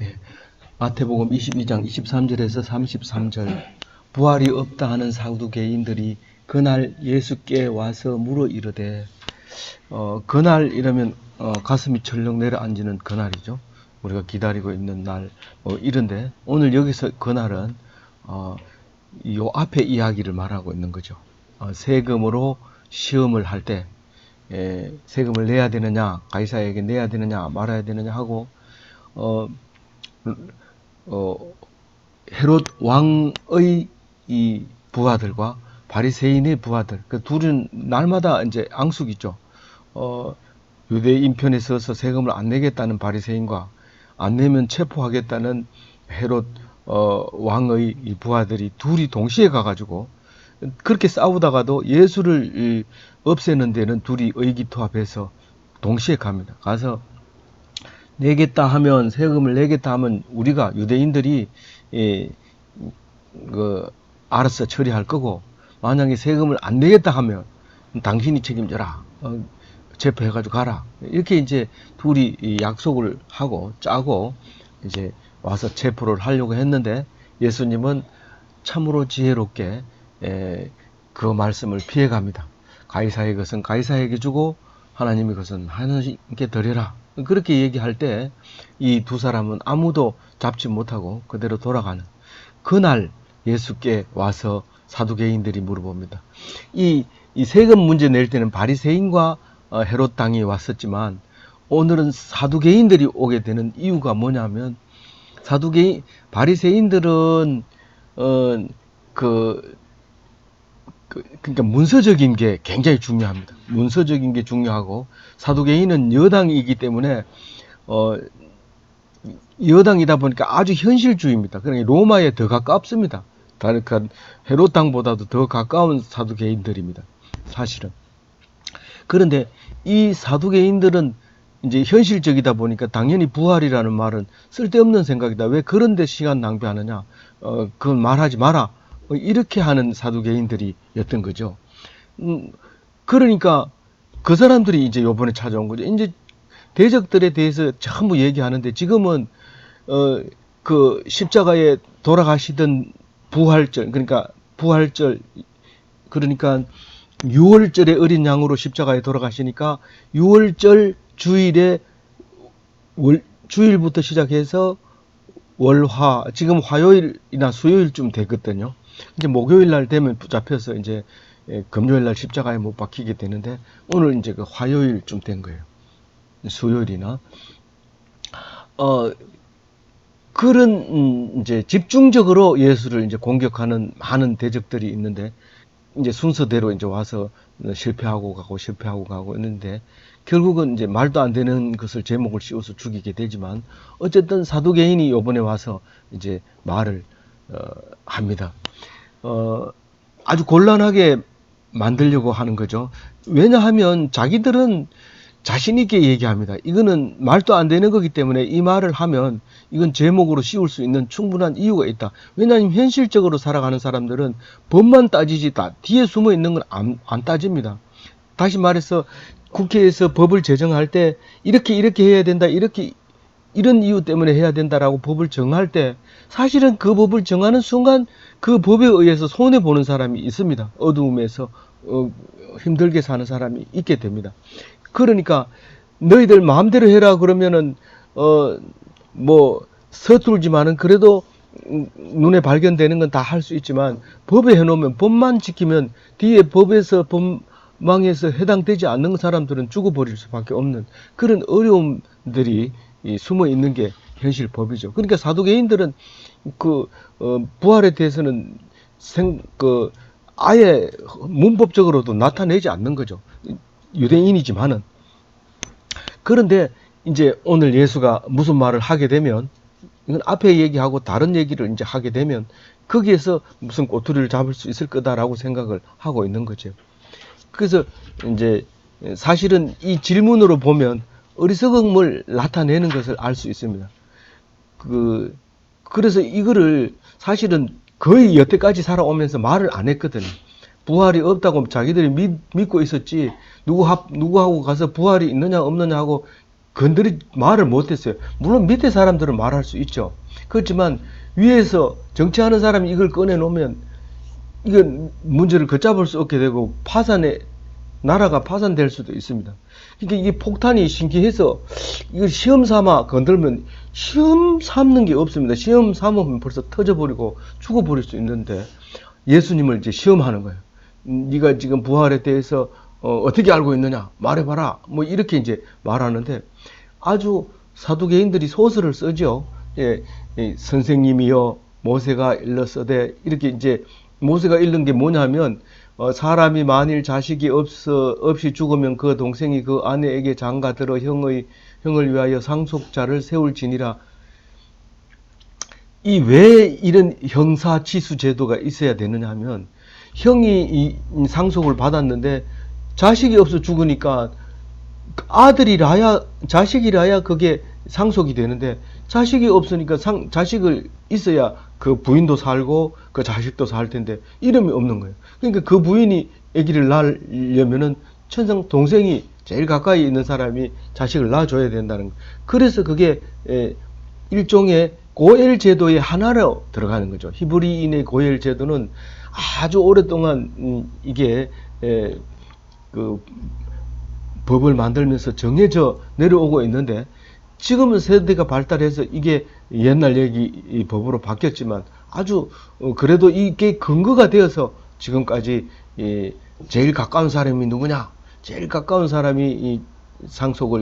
예. 마태복음 22장 23절에서 33절. 부활이 없다 하는 사두개인들이 그날 예수께 와서 물어 이르되, 그날 이러면 가슴이 철렁 내려앉는 그날이죠. 우리가 기다리고 있는 날, 이런데 오늘 여기서 그날은 요 앞에 이야기를 말하고 있는 거죠. 세금으로 시험을 할 때 세금을 내야 되느냐, 가이사에게 내야 되느냐, 말아야 되느냐 하고 헤롯 왕의 이 부하들과 바리새인의 부하들, 그 둘은 날마다 이제 앙숙이죠. 유대인 편에 서서 세금을 안 내겠다는 바리새인과 안 내면 체포하겠다는 헤롯 왕의 이 부하들이 둘이 동시에 가가지고 그렇게 싸우다가도 예수를 없애는 데는 둘이 의기투합해서 동시에 갑니다. 가서 내겠다 하면, 세금을 내겠다 하면 우리가 유대인들이 알아서 처리할 거고, 만약에 세금을 안 내겠다 하면 당신이 책임져라, 체포해가지고 가라, 이렇게 이제 둘이 약속을 하고 짜고 이제 와서 체포를 하려고 했는데, 예수님은 참으로 지혜롭게 그 말씀을 피해갑니다. 가이사의 것은 가이사에게 주고 하나님의 것은 하나님께 드려라, 그렇게 얘기할 때 이 두 사람은 아무도 잡지 못하고 그대로 돌아가는 그날 예수께 와서 사두개인들이 물어봅니다. 이 세금 문제 낼 때는 바리새인과 헤롯 당이 왔었지만 오늘은 사두개인들이 오게 되는 이유가 뭐냐면, 바리새인들은 그러니까 문서적인 게 굉장히 중요합니다. 문서적인 게 중요하고, 사두개인은 여당이기 때문에 여당이다 보니까 아주 현실주의입니다. 그러니까 로마에 더 가깝습니다. 그러니까 헤롯 당보다도 더 가까운 사두개인들입니다, 사실은. 그런데 이 사두개인들은 이제 현실적이다 보니까 당연히 부활이라는 말은 쓸데없는 생각이다, 왜 그런 데 시간 낭비하느냐, 그건 말하지 마라, 이렇게 하는 사두개인들이었던 거죠. 그러니까 그 사람들이 이제 요번에 찾아온 거죠. 이제 대적들에 대해서 전부 얘기하는데, 지금은 그 십자가에 돌아가시던 부활절, 그러니까 부활절, 그러니까 6월절의 어린 양으로 십자가에 돌아가시니까 6월절 주일에 주일부터 시작해서 월화, 지금 화요일이나 수요일쯤 되거든요. 이제 목요일 날 되면 붙잡혀서 이제 금요일 날 십자가에 못 박히게 되는데, 오늘 이제 그 화요일쯤 된 거예요. 수요일이나. 그런 이제 집중적으로 예수를 이제 공격하는 많은 대적들이 있는데, 이제 순서대로 이제 와서 실패하고 가고 있는데, 결국은 이제 말도 안 되는 것을 제목을 씌워서 죽이게 되지만, 어쨌든 사두개인이 이번에 와서 이제 말을 합니다. 아주 곤란하게 만들려고 하는 거죠. 왜냐하면 자기들은 자신 있게 얘기합니다. 이거는 말도 안 되는 거기 때문에 이 말을 하면 이건 제목으로 씌울 수 있는 충분한 이유가 있다. 왜냐하면 현실적으로 살아가는 사람들은 법만 따지지 뒤에 숨어 있는 건 안 따집니다. 다시 말해서 국회에서 법을 제정할 때 이렇게 해야 된다, 이런 이유 때문에 해야 된다라고 법을 정할 때, 사실은 그 법을 정하는 순간 그 법에 의해서 손해보는 사람이 있습니다. 어두움에서 힘들게 사는 사람이 있게 됩니다. 그러니까 너희들 마음대로 해라 그러면은 서툴지만은 그래도 눈에 발견되는 건 다 할 수 있지만, 법에 해놓으면, 법만 지키면 뒤에 법에서 법망에서 해당되지 않는 사람들은 죽어버릴 수밖에 없는 그런 어려움들이 숨어 있는 게 현실 법이죠. 그러니까 사두개인들은 부활에 대해서는 아예 문법적으로도 나타내지 않는 거죠. 유대인이지만은. 그런데 이제 오늘 예수가 무슨 말을 하게 되면, 이건 앞에 얘기하고 다른 얘기를 이제 하게 되면 거기에서 무슨 꼬투리를 잡을 수 있을 거다라고 생각을 하고 있는 거죠. 그래서 이제 사실은 이 질문으로 보면 어리석음을 나타내는 것을 알 수 있습니다. 그래서 이거를 사실은 거의 여태까지 살아오면서 말을 안 했거든요. 부활이 없다고 자기들이 믿고 있었지, 누구하고 가서 부활이 있느냐 없느냐 하고 말을 못했어요. 물론 밑에 사람들은 말할 수 있죠. 그렇지만 위에서 정치하는 사람이 이걸 꺼내놓으면 이건 문제를 걷잡을 수 없게 되고 나라가 파산될 수도 있습니다. 그러니까 이게 폭탄이 신기해서 이걸 시험 삼아 건들면 시험 삼는 게 없습니다. 시험 삼으면 벌써 터져버리고 죽어버릴 수 있는데 예수님을 이제 시험하는 거예요. 네가 지금 부활에 대해서 어떻게 알고 있느냐 말해봐라 뭐 이렇게 이제 말하는데 아주 사두개인들이 소설을 쓰죠. 예, 선생님이여 모세가 일렀으되 이렇게 이제 모세가 읽은 게 뭐냐면 사람이 만일 자식이 없이 죽으면 그 동생이 그 아내에게 장가들어 형을 위하여 상속자를 세울지니라. 왜 이런 형사치수 제도가 있어야 되느냐 하면 형이 이 상속을 받았는데 자식이 없어 죽으니까 자식이라야 그게 상속이 되는데 자식이 없으니까 자식을 있어야 그 부인도 살고 그 자식도 살 텐데 이름이 없는 거예요. 그러니까 그 부인이 아기를 낳으려면은 동생이 제일 가까이 있는 사람이 자식을 낳아줘야 된다는 거예요. 그래서 그게 일종의 고엘 제도의 하나로 들어가는 거죠. 히브리인의 고엘 제도는 아주 오랫동안 이게 그 법을 만들면서 정해져 내려오고 있는데 지금은 세대가 발달해서 이게 옛날 이 법으로 바뀌었지만 아주 그래도 이게 근거가 되어서 지금까지 제일 가까운 사람이 누구냐? 제일 가까운 사람이 이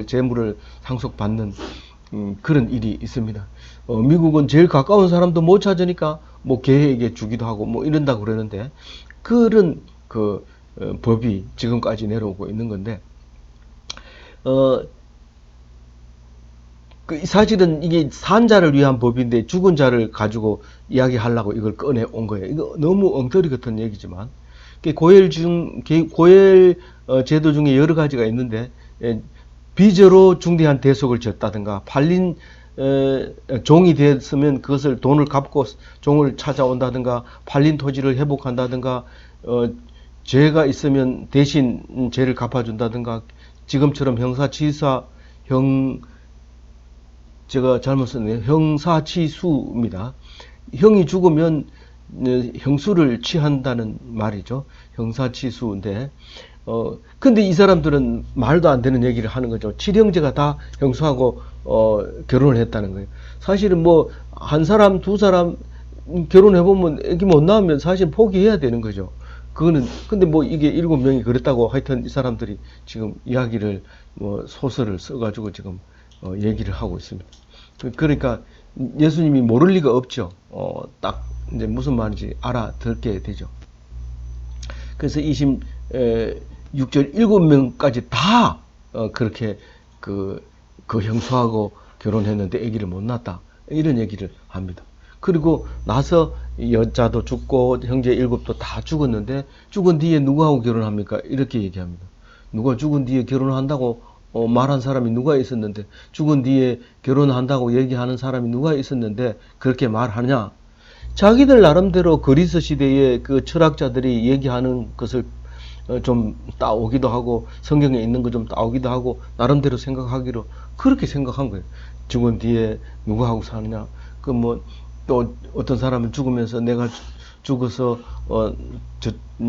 재물을 상속받는 그런 일이 있습니다. 미국은 제일 가까운 사람도 못 찾으니까 뭐 걔에게 주기도 하고 뭐 이런다고 그러는데 그런 법이 지금까지 내려오고 있는 건데 사실은 이게 산자를 위한 법인데 죽은 자를 가지고 이야기하려고 이걸 꺼내 온 거예요. 이거 너무 엉터리 같은 얘기지만 고엘 제도 중에 여러 가지가 있는데 비저로 중대한 대속을 졌다든가 팔린 종이 됐으면 그것을 돈을 갚고 종을 찾아온다든가 팔린 토지를 회복한다든가 죄가 있으면 대신 죄를 갚아준다든가 지금처럼 제가 잘못 썼네요. 형사치수입니다. 형이 죽으면 형수를 취한다는 말이죠. 형사치수인데 근데 이 사람들은 말도 안 되는 얘기를 하는 거죠. 7형제가 다 형수하고 결혼을 했다는 거예요. 사실은 뭐 한 사람 두 사람 결혼해보면 애기 못 낳으면 사실 포기해야 되는 거죠. 근데 뭐 이게 7명이 그랬다고 하여튼 이 사람들이 지금 이야기를 소설을 써가지고 지금 얘기를 하고 있습니다. 그러니까 예수님이 모를 리가 없죠. 딱 이제 무슨 말인지 알아듣게 되죠. 그래서 26절 7명까지 다 그렇게 그 형수하고 결혼했는데 아기를 못 낳았다. 이런 얘기를 합니다. 그리고 나서 여자도 죽고 형제 7도 다 죽었는데 죽은 뒤에 누구하고 결혼합니까? 이렇게 얘기합니다. 누가 죽은 뒤에 결혼한다고 말한 사람이 누가 있었는데 죽은 뒤에 결혼한다고 얘기하는 사람이 누가 있었는데 그렇게 말하냐? 자기들 나름대로 그리스 시대의 그 철학자들이 얘기하는 것을 좀 따오기도 하고 성경에 있는 거 좀 따오기도 하고 나름대로 생각하기로 그렇게 생각한 거예요. 죽은 뒤에 누구하고 사느냐? 또 어떤 사람은 죽으면서 내가 죽어서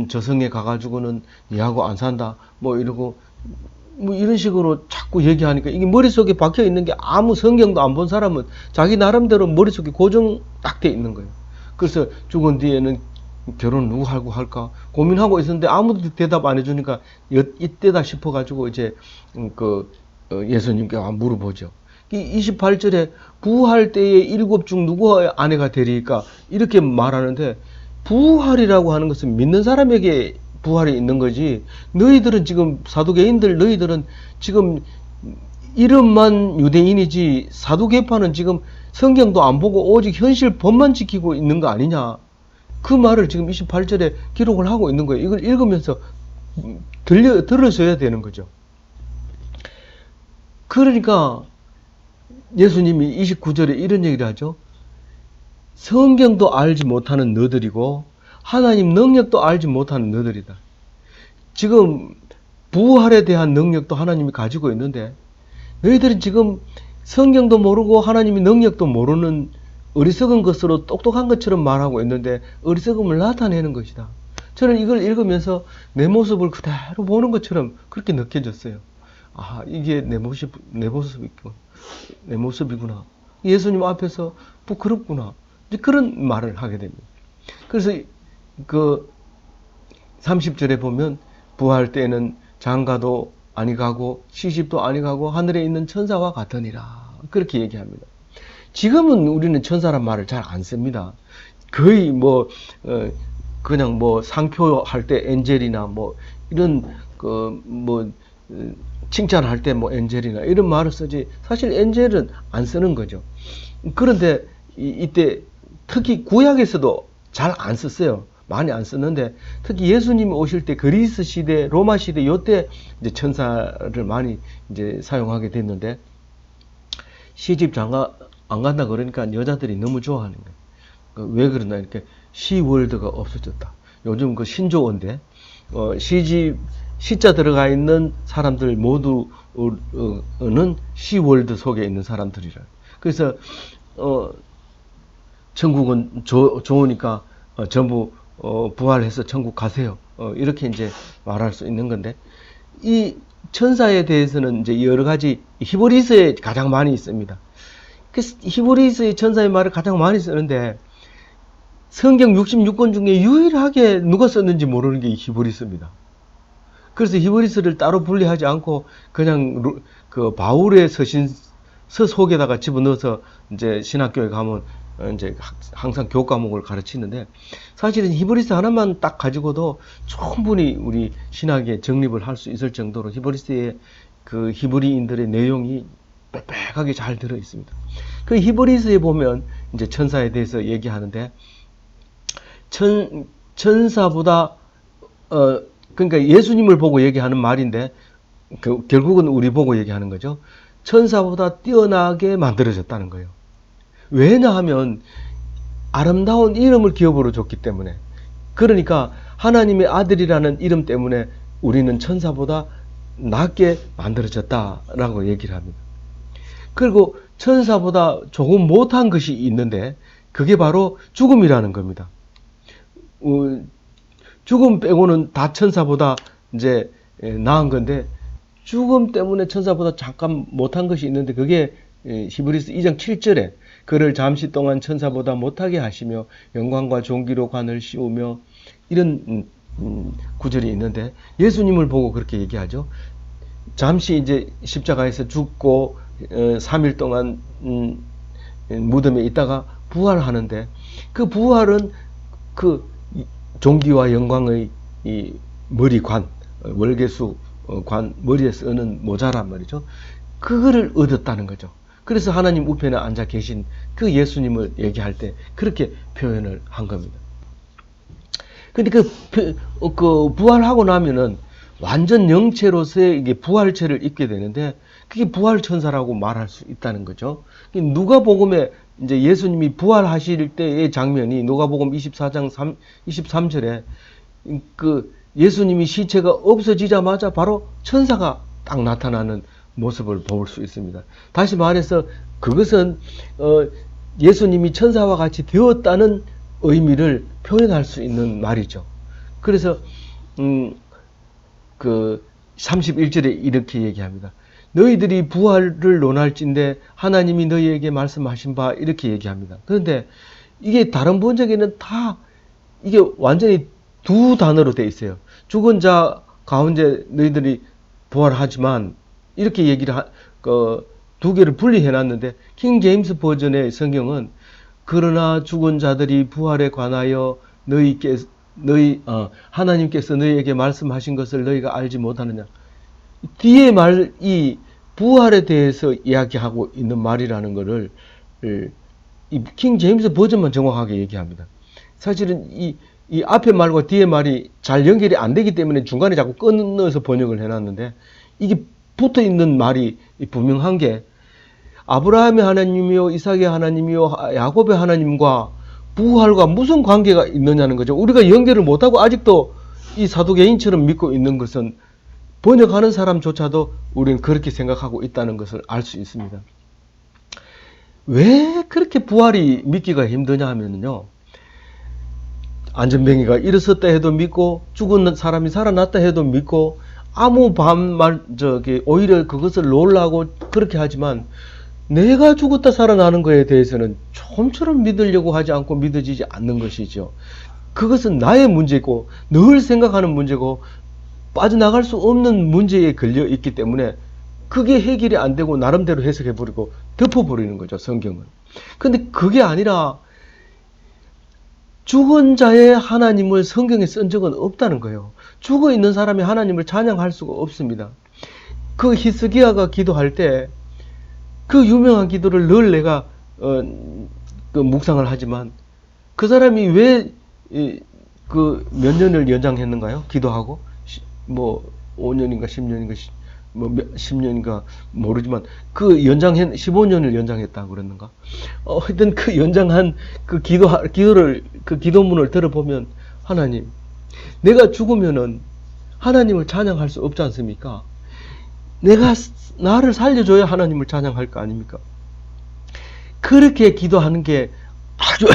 저 성에 가가지고는 니하고 안 산다 뭐 이러고 뭐 이런 식으로 자꾸 얘기하니까 이게 머릿속에 박혀 있는 게 아무 성경도 안 본 사람은 자기 나름대로 머릿속에 고정 딱 돼 있는 거예요. 그래서 죽은 뒤에는 결혼 누구하고 할까 고민하고 있었는데 아무도 대답 안 해주니까 이때다 싶어가지고 이제 예수님께 물어보죠. 28절에 부활 때에 7 중 누구 아내가 되리까 이렇게 말하는데 부활이라고 하는 것은 믿는 사람에게 부활이 있는 거지 너희들은 지금 사두개인들 너희들은 지금 이름만 유대인이지 사두개파는 지금 성경도 안 보고 오직 현실 법만 지키고 있는 거 아니냐 그 말을 지금 28절에 기록을 하고 있는 거예요. 이걸 읽으면서 들으셔야 되는 거죠. 그러니까 예수님이 29절에 이런 얘기를 하죠. 성경도 알지 못하는 너들이고 하나님 능력도 알지 못하는 너들이다. 지금 부활에 대한 능력도 하나님이 가지고 있는데 너희들은 지금 성경도 모르고 하나님의 능력도 모르는 어리석은 것으로 똑똑한 것처럼 말하고 있는데 어리석음을 나타내는 것이다. 저는 이걸 읽으면서 내 모습을 그대로 보는 것처럼 그렇게 느껴졌어요. 아, 이게 내 모습이구나. 예수님 앞에서 부끄럽구나. 이제 그런 말을 하게 됩니다. 그래서 그 30절에 보면 부활 때는 장가도 아니 가고 시집도 아니 가고 하늘에 있는 천사와 같으니라. 그렇게 얘기합니다. 지금은 우리는 천사란 말을 잘 안 씁니다. 거의 그냥 상표할 때 엔젤이나 이런 칭찬할 때 엔젤이나 이런 말을 쓰지, 사실 엔젤은 안 쓰는 거죠. 그런데 이때 특히 구약에서도 잘 안 썼어요. 많이 안 썼는데 특히 예수님이 오실 때 그리스 시대, 로마 시대 요때 이제 천사를 많이 이제 사용하게 됐는데, 시집 장가 안 간다 그러니까 여자들이 너무 좋아하는 거예요. 왜 그러나, 이렇게 시월드가 없어졌다. 요즘 그 신조어인데 시집 시자 들어가 있는 사람들 모두는 시월드 속에 있는 사람들이라. 그래서 천국은 좋으니까 전부 부활해서 천국 가세요. 이렇게 이제 말할 수 있는 건데, 이 천사에 대해서는 이제 여러 가지 히브리서에 가장 많이 있습니다. 그래서 히브리서의 천사의 말을 가장 많이 쓰는데, 성경 66권 중에 유일하게 누가 썼는지 모르는 게 히브리서입니다. 그래서 히브리서를 따로 분리하지 않고 그냥 그 바울의 서신서 속에다가 집어넣어서 이제 신학교에 가면 이제 항상 교과목을 가르치는데, 사실은 히브리서 하나만 딱 가지고도 충분히 우리 신학에 정립을 할 수 있을 정도로 히브리서의 그 히브리인들의 내용이 빽빽하게 잘 들어 있습니다. 그 히브리서에 보면 이제 천사에 대해서 얘기하는데, 천사보다 그러니까 예수님을 보고 얘기하는 말인데 결국은 우리 보고 얘기하는 거죠. 천사보다 뛰어나게 만들어졌다는 거예요. 왜냐하면 아름다운 이름을 기업으로 줬기 때문에. 그러니까 하나님의 아들이라는 이름 때문에 우리는 천사보다 낫게 만들어졌다라고 얘기를 합니다. 그리고 천사보다 조금 못한 것이 있는데 그게 바로 죽음이라는 겁니다. 죽음 빼고는 다 천사보다 이제 나은 건데, 죽음 때문에 천사보다 잠깐 못한 것이 있는데 그게 히브리서 2장 7절에 그를 잠시 동안 천사보다 못하게 하시며 영광과 존귀로 관을 씌우며, 이런 구절이 있는데 예수님을 보고 그렇게 얘기하죠. 잠시 이제 십자가에서 죽고 3일 동안 무덤에 있다가 부활하는데, 그 부활은 그 존귀와 영광의 이 머리관, 월계수 관, 머리에 쓰는 모자란 말이죠. 그거를 얻었다는 거죠. 그래서 하나님 우편에 앉아 계신 그 예수님을 얘기할 때 그렇게 표현을 한 겁니다. 근데 그 부활하고 나면은 완전 영체로서의 이게 부활체를 입게 되는데, 그게 부활천사라고 말할 수 있다는 거죠. 누가복음에 이제 예수님이 부활하실 때의 장면이 누가복음 24장 23절에 그 예수님이 시체가 없어지자마자 바로 천사가 딱 나타나는 모습을 볼 수 있습니다. 다시 말해서 그것은 예수님이 천사와 같이 되었다는 의미를 표현할 수 있는 말이죠. 그래서 그 31절에 이렇게 얘기합니다. 너희들이 부활을 논할진대 하나님이 너희에게 말씀하신 바, 이렇게 얘기합니다. 그런데 이게 다른 번역에는 다 이게 완전히 두 단어로 되어 있어요. 죽은 자 가운데 너희들이 부활하지만, 이렇게 얘기를 두 개를 분리해 놨는데, 킹 제임스 버전의 성경은 그러나 죽은 자들이 부활에 관하여 하나님께서 너희에게 말씀하신 것을 너희가 알지 못하느냐. 뒤에 말이 부활에 대해서 이야기하고 있는 말이라는 것을 이 킹 제임스 버전만 정확하게 얘기합니다. 사실은 이 앞에 말과 뒤에 말이 잘 연결이 안 되기 때문에 중간에 자꾸 끊어서 번역을 해놨는데, 이게 붙어 있는 말이 분명한 게, 아브라함의 하나님이요 이삭의 하나님이요 야곱의 하나님과 부활과 무슨 관계가 있느냐는 거죠. 우리가 연결을 못하고 아직도 이 사도개인처럼 믿고 있는 것은 번역하는 사람조차도 우리는 그렇게 생각하고 있다는 것을 알 수 있습니다. 왜 그렇게 부활이 믿기가 힘드냐 하면요, 안전뱅이가 일어섰다 해도 믿고, 죽은 사람이 살아났다 해도 믿고, 아무 오히려 그것을 놀라고 그렇게 하지만, 내가 죽었다 살아나는 것에 대해서는 좀처럼 믿으려고 하지 않고 믿어지지 않는 것이죠. 그것은 나의 문제고, 늘 생각하는 문제고, 빠져나갈 수 없는 문제에 걸려 있기 때문에, 그게 해결이 안 되고 나름대로 해석해버리고 덮어버리는 거죠, 성경은. 근데 그게 아니라, 죽은 자의 하나님을 성경에 쓴 적은 없다는 거예요. 죽어 있는 사람이 하나님을 찬양할 수가 없습니다. 그 히스기야가 기도할 때 그 유명한 기도를 늘 내가 묵상을 하지만, 그 사람이 왜 그 몇 년을 연장했는가요? 기도하고 5년인가 10년인가 10년인가 모르지만 그 15년을 연장했다 그랬는가? 하여튼 그 연장한 그 기도문을 들어보면, 하나님, 내가 죽으면은 하나님을 찬양할 수 없지 않습니까? 나를 살려줘야 하나님을 찬양할 거 아닙니까? 그렇게 기도하는 게 아주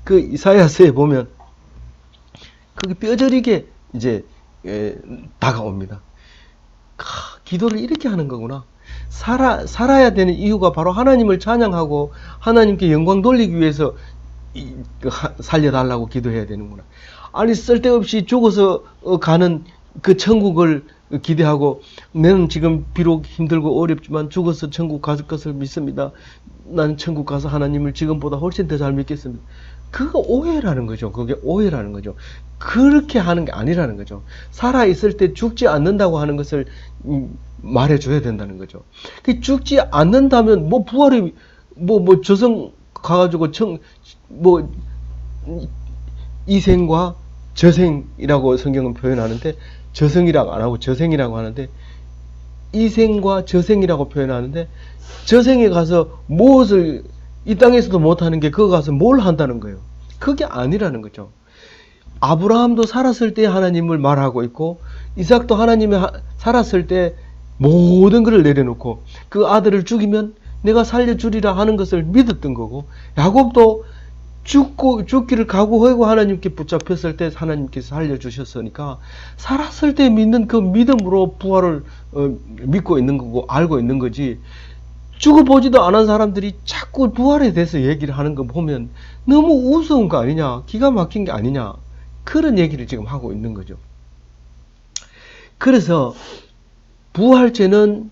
그 이사야서에 보면 그게 뼈저리게 이제 다가옵니다. 기도를 이렇게 하는 거구나. 살아야 되는 이유가 바로 하나님을 찬양하고 하나님께 영광 돌리기 위해서 살려달라고 기도해야 되는구나. 아니, 쓸데없이 죽어서 가는 그 천국을 기대하고, 나는 지금 비록 힘들고 어렵지만 죽어서 천국 갈 것을 믿습니다. 나는 천국 가서 하나님을 지금보다 훨씬 더 잘 믿겠습니다. 그거 오해라는 거죠. 그게 오해라는 거죠. 그렇게 하는 게 아니라는 거죠. 살아있을 때 죽지 않는다고 하는 것을 말해줘야 된다는 거죠. 죽지 않는다면, 부활이, 저승 가가지고 이생과 저생이라고 성경은 표현하는데, 저승이라고 안 하고 저생이라고 하는데, 이생과 저생이라고 표현하는데, 저생에 가서 무엇을 이 땅에서도 못하는 게 그거 가서 뭘 한다는 거예요. 그게 아니라는 거죠. 아브라함도 살았을 때 하나님을 말하고 있고, 이삭도 하나님이 살았을 때 모든 것을 내려놓고 그 아들을 죽이면 내가 살려주리라 하는 것을 믿었던 거고, 야곱도 죽기를 각오하고 하나님께 붙잡혔을 때 하나님께서 살려주셨으니까, 살았을 때 믿는 그 믿음으로 부활을 믿고 있는 거고 알고 있는 거지, 죽어보지도 않은 사람들이 자꾸 부활에 대해서 얘기를 하는 거 보면 너무 우스운 거 아니냐, 기가 막힌 게 아니냐, 그런 얘기를 지금 하고 있는 거죠. 그래서 부활체는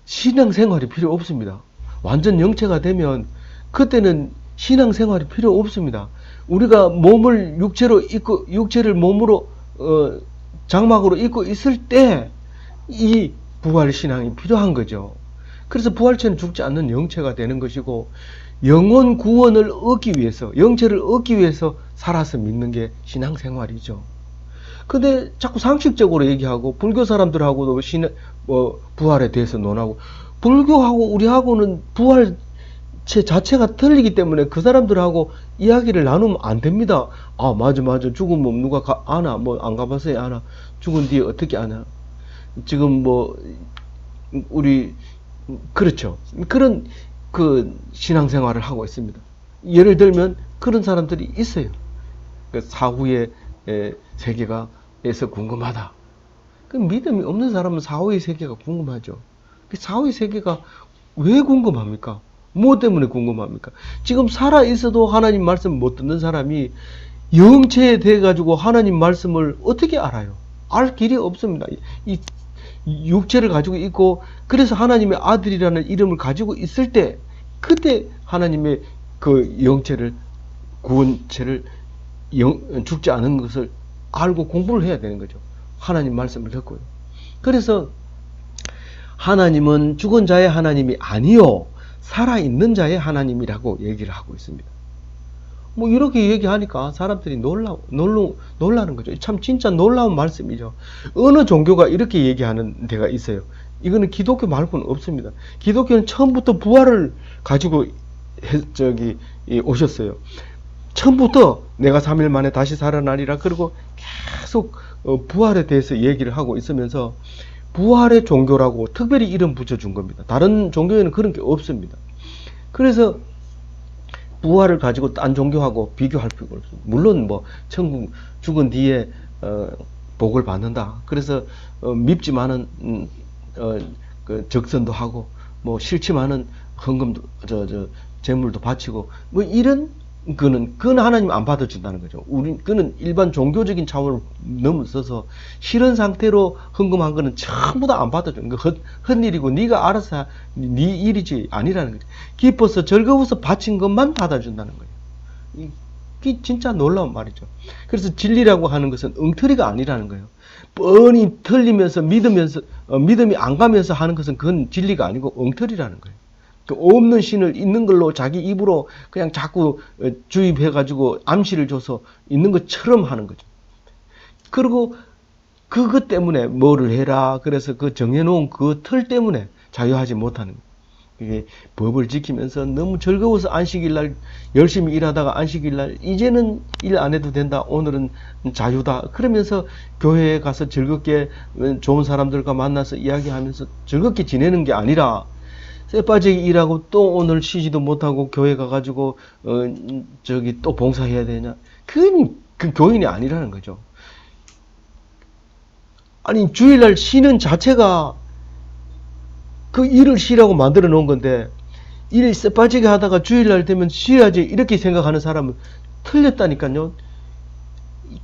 신앙생활이 필요 없습니다. 완전 영체가 되면 그때는 신앙생활이 필요 없습니다. 우리가 몸을 육체를 몸으로 장막으로 입고 있을 때 이 부활 신앙이 필요한 거죠. 그래서 부활체는 죽지 않는 영체가 되는 것이고, 영혼 구원을 얻기 위해서, 영체를 얻기 위해서 살아서 믿는 게 신앙생활이죠. 근데 자꾸 상식적으로 얘기하고, 불교 사람들하고도 부활에 대해서 논하고, 불교하고 우리하고는 부활체 자체가 틀리기 때문에 그 사람들하고 이야기를 나누면 안 됩니다. 아, 맞아. 죽은 몸 누가 아나? 안 가봤어요? 아나? 죽은 뒤에 어떻게 아나? 지금 우리, 그렇죠. 그런 신앙생활을 하고 있습니다. 예를 들면 그런 사람들이 있어요. 사후의 세계가에서 궁금하다. 믿음이 없는 사람은 사후의 세계가 궁금하죠. 사후의 세계가 왜 궁금합니까? 뭐 때문에 궁금합니까? 지금 살아있어도 하나님 말씀 못 듣는 사람이 영체에 대해 가지고 하나님 말씀을 어떻게 알아요? 알 길이 없습니다. 이 육체를 가지고 있고, 그래서 하나님의 아들이라는 이름을 가지고 있을 때, 그때 하나님의 그 영체를, 구원체를 죽지 않은 것을 알고 공부를 해야 되는 거죠. 하나님 말씀을 듣고요. 그래서 하나님은 죽은 자의 하나님이 아니요 살아있는 자의 하나님이라고 얘기를 하고 있습니다. 이렇게 얘기하니까 사람들이 놀라는 거죠. 참 진짜 놀라운 말씀이죠. 어느 종교가 이렇게 얘기하는 데가 있어요. 이거는 기독교 말고는 없습니다. 기독교는 처음부터 부활을 가지고 오셨어요. 처음부터 내가 3일 만에 다시 살아나리라. 그리고 계속 부활에 대해서 얘기를 하고 있으면서 부활의 종교라고 특별히 이름 붙여준 겁니다. 다른 종교에는 그런 게 없습니다. 그래서 부활을 가지고 딴 종교하고 비교할 필요가 없습니다. 물론 뭐 천국 죽은 뒤에 복을 받는다. 그래서 밉지만은 그 적선도 하고 뭐 싫지만은 헌금도 재물도 바치고 뭐 이런 그는 하나님 안 받아준다는 거죠. 그는 일반 종교적인 차원을 넘어서서 싫은 상태로 헌금한 거는 전부 다 안 받아줘. 헛일이고 네가 알아서 네 일이지 아니라는 거죠. 기뻐서 즐거워서 바친 것만 받아준다는 거예요. 이게 진짜 놀라운 말이죠. 그래서 진리라고 하는 것은 엉터리가 아니라는 거예요. 뻔히 틀리면서 믿음이 안 가면서 하는 것은 그건 진리가 아니고 엉터리라는 거예요. 그 없는 신을 있는 걸로 자기 입으로 그냥 자꾸 주입해가지고 암시를 줘서 있는 것처럼 하는 거죠. 그리고 그것 때문에 뭐를 해라. 그래서 그 정해놓은 그 틀 때문에 자유하지 못하는 거예요. 이게 법을 지키면서 너무 즐거워서 안식일 날 열심히 일하다가 안식일 날 이제는 일 안 해도 된다. 오늘은 자유다. 그러면서 교회에 가서 즐겁게 좋은 사람들과 만나서 이야기하면서 즐겁게 지내는 게 아니라 쇠빠지게 일하고 또 오늘 쉬지도 못하고 교회 가가지고 또 봉사해야 되냐? 그건 그 교인이 아니라는 거죠. 아니 주일날 쉬는 자체가 그 일을 쉬라고 만들어 놓은 건데 일 쇠빠지게 하다가 주일날 되면 쉬어야지 이렇게 생각하는 사람은 틀렸다니까요.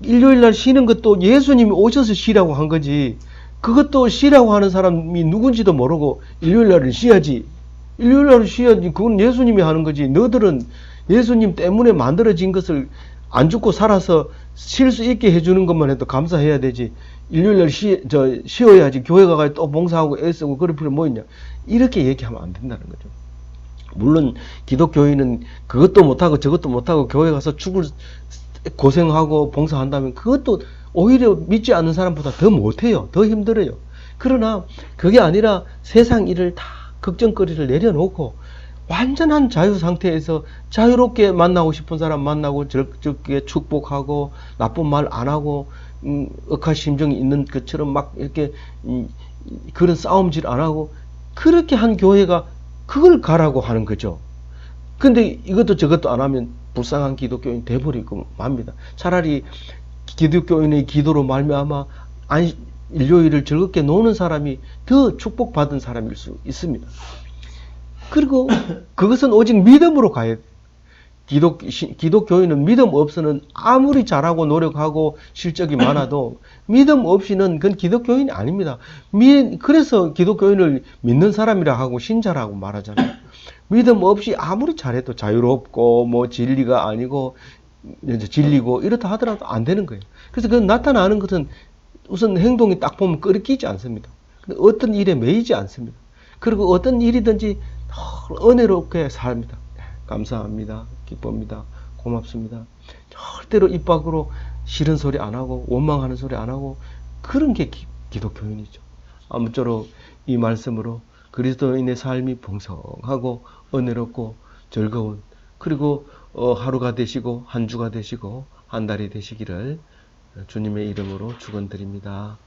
일요일날 쉬는 것도 예수님이 오셔서 쉬라고 한 거지. 그것도 쉬라고 하는 사람이 누군지도 모르고 일요일날은 쉬어야지. 일요일날은 쉬어야지. 그건 예수님이 하는 거지. 너들은 예수님 때문에 만들어진 것을 안 죽고 살아서 쉴 수 있게 해주는 것만 해도 감사해야 되지. 일요일날 쉬어야지. 교회 가서 또 봉사하고 애쓰고 그럴 필요 뭐 있냐. 이렇게 얘기하면 안 된다는 거죠. 물론 기독교인은 그것도 못하고 저것도 못하고 교회 가서 죽을 고생하고 봉사한다면 그것도 오히려 믿지 않는 사람보다 더 못해요. 더 힘들어요. 그러나 그게 아니라 세상 일을 다 걱정거리를 내려놓고 완전한 자유 상태에서 자유롭게 만나고 싶은 사람 만나고 적게 축복하고 나쁜 말 안 하고 억한 심정이 있는 것처럼 막 이렇게 그런 싸움질 안 하고 그렇게 한 교회가 그걸 가라고 하는 거죠. 근데 이것도 저것도 안 하면 불쌍한 기독교인 돼버리고 맙니다. 차라리 기독교인의 기도로 말미암아 일요일을 즐겁게 노는 사람이 더 축복받은 사람일 수 있습니다. 그리고 그것은 오직 믿음으로 가야 돼요. 기독교인은 믿음 없이는 아무리 잘하고 노력하고 실적이 많아도 믿음 없이는 그건 기독교인이 아닙니다. 그래서 기독교인을 믿는 사람이라 하고 신자라고 말하잖아요. 믿음 없이 아무리 잘해도 자유롭고 뭐 진리가 아니고 진리고 이렇다 하더라도 안 되는 거예요. 그래서 그 나타나는 것은 우선 행동이 딱 보면 끓이끼지 않습니다. 어떤 일에 매이지 않습니다. 그리고 어떤 일이든지 은혜롭게 삽니다. 감사합니다. 기쁩니다. 고맙습니다. 절대로 입 밖으로 싫은 소리 안 하고 원망하는 소리 안 하고 그런 게 기독교인이죠. 아무쪼록 이 말씀으로 그리스도인의 삶이 풍성하고 은혜롭고 즐거운 그리고 하루가 되시고 한 주가 되시고 한 달이 되시기를 주님의 이름으로 축원드립니다.